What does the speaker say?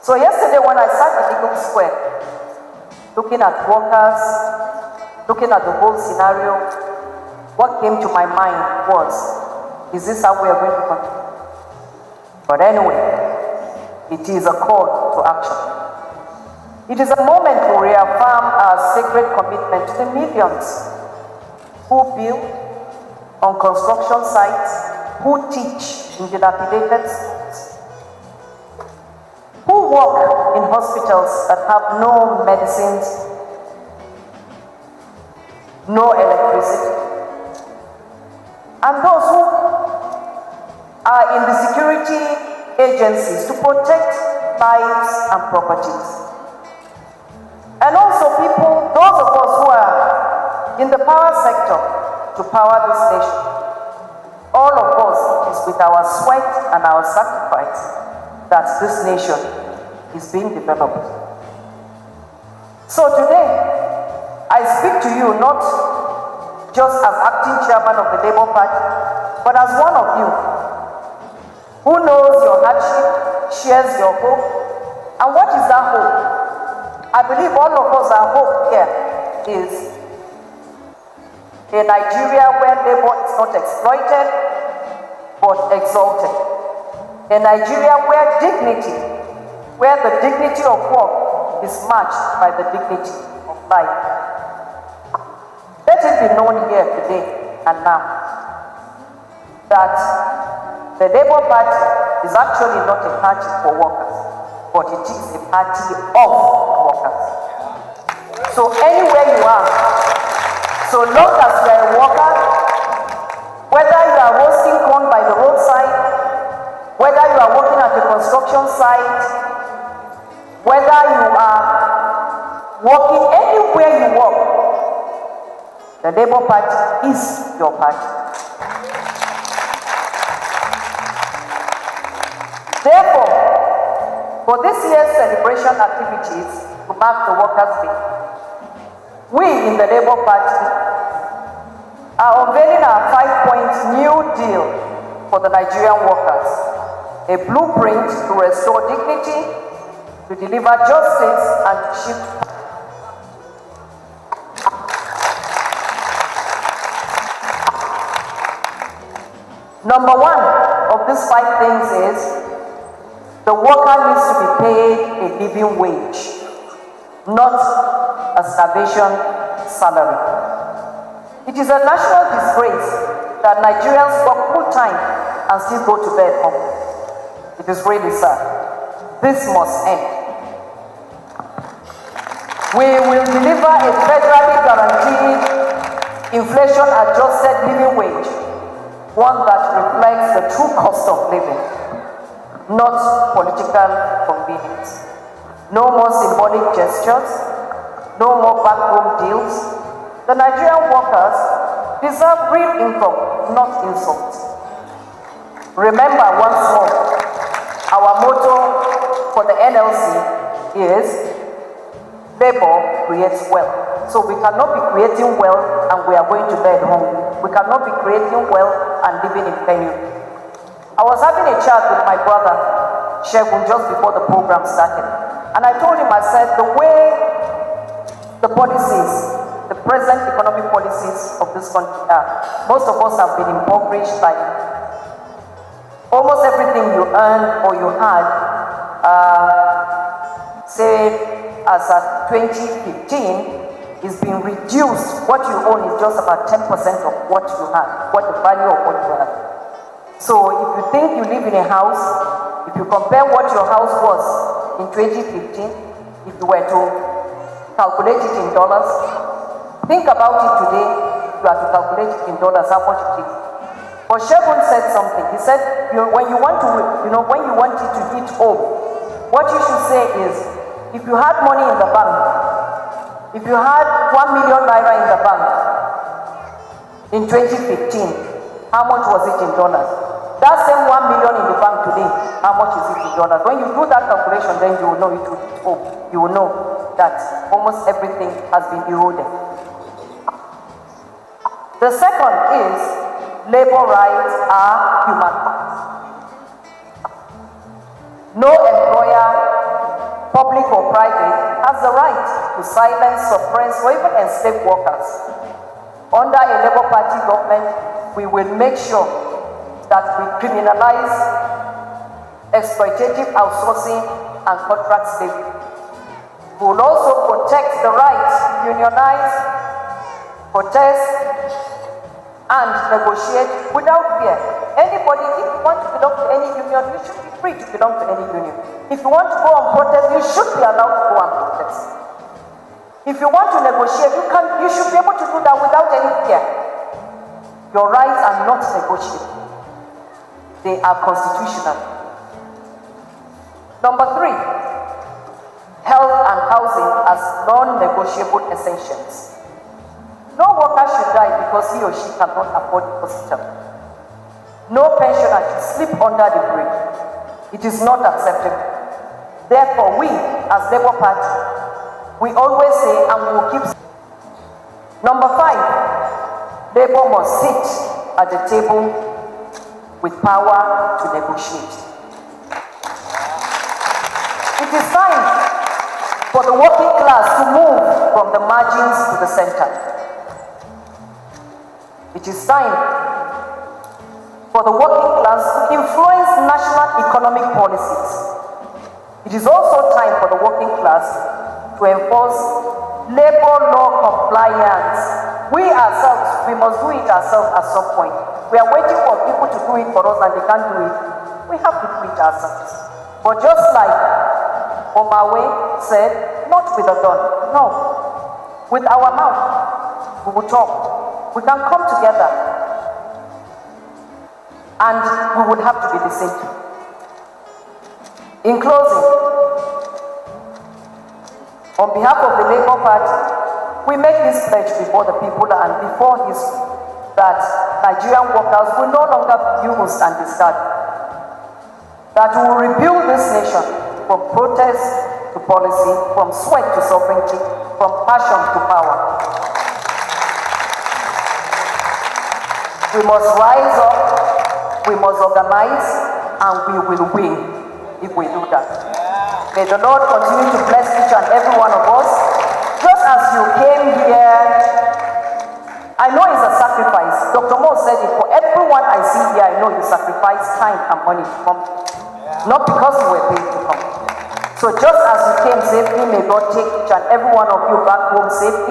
So yesterday when I sat in Eagle Square, looking at workers, looking at the whole scenario, what came to my mind was, is this how we are going to continue? But anyway, it is a call to action. It is a moment to reaffirm our sacred commitment to the millions who build on construction sites, who teach in dilapidated schools, who work in hospitals that have no medicines, no electricity, and those who are in the security agencies to protect lives and properties. And also people, those of us who are in the power sector to power this nation. All of us, it is with our sweat and our sacrifice that this nation is being developed. So today, I speak to you not just as acting chairman of the Labour Party, but as one of you who knows your hardship, shares your hope. And what is that hope? I believe all of us, our hope here is a Nigeria where labor is not exploited, but exalted. A Nigeria where the dignity of work is matched by the dignity of life. Let it be known here today and now that the Labour Party is actually not a party for workers, but it is a party of workers. So anywhere you are, so long as you are a worker, whether you are roasting corn by the roadside, whether you are working at a construction site, whether you are working anywhere you work, the Labour Party is your party. Therefore, for this year's celebration activities to mark the Workers' Day, we in the Labour Party are unveiling our 5-point New Deal for the Nigerian workers, a blueprint to restore dignity, to deliver justice, and to shift. Number one of these 5 things is the worker needs to be paid a living wage, not a starvation salary. It is a national disgrace that Nigerians work full time and still go to bed home. It is really sad. This must end. We will deliver a federally guaranteed inflation-adjusted living wage, one that reflects the true cost of living, not political convenience. No more symbolic gestures, no more backroom deals. The Nigerian workers deserve real income, not insults. Remember once more, our motto for the NLC is labor creates wealth. So we cannot be creating wealth and we are going to bed home. We cannot be creating wealth and living in penury. I was having a chat with my brother, Shegun, just before the program started. And I told him, I said, the way the policies, the present economic policies of this country are, most of us have been impoverished by almost everything you earned or you had, say, as at 2015, is being reduced. What you own is just about 10% of what you had, what the value of what you had. So if you think you live in a house, if you compare what your house was in 2015, if you were to calculate it in dollars, think about it today, you have to calculate it in dollars, how much it is. But Shegun said something. He said, when you want it to hit home, what you should say is, if you had money in the bank, if you had 1 million naira in the bank in 2015, how much was it in dollars? That same 1 million in the bank today, how much is it in dollars? When you do that calculation, then you will know it will hit home. You will know that almost everything has been eroded. The second is labor rights are human rights. No employer to silence, suppress, or even enslave workers. Under a Labour Party government, we will make sure that we criminalize exploitative outsourcing and contract slavery. We will also protect the right to unionize, protest, and negotiate without fear. Anybody, if you want to belong to any union, you should be free to belong to any union. If you want to go and protest, you should be allowed to go and protest. If you want to negotiate, you should be able to do that without any fear. Your rights are not negotiable. They are constitutional. Number 3, health and housing as non-negotiable essentials. No worker should die because he or she cannot afford the hospital. No pensioner should sleep under the bridge. It is not acceptable. Therefore, we, as Labour Party, we always say and we will keep saying. Number 5, Labour must sit at the table with power to negotiate. It is time for the working class to move from the margins to the center. It is time for the working class to influence national economic policies. It is also time for the working class to enforce labor law compliance. We ourselves, we must do it ourselves at some point. We are waiting for people to do it for us and they can't do it. We have to do it ourselves. But just like Omawe said, not with a gun, no. With our mouth, we will talk. We can come together and we would have to be the same. In closing, on behalf of the Labour Party, we make this pledge before the people and before history that Nigerian workers will no longer be used and discarded. That we will rebuild this nation from protest to policy, from sweat to sovereignty, from passion to power. We must rise up, we must organize, and we will win if we do that. May the Lord continue to bless each and every one of us. Just as you came here, I know it's a sacrifice. Dr. Mo said it, for everyone I see here, I know you sacrifice time and money to come. Not because you were paid to come. So just as you came safely, may God take each and every one of you back home safely.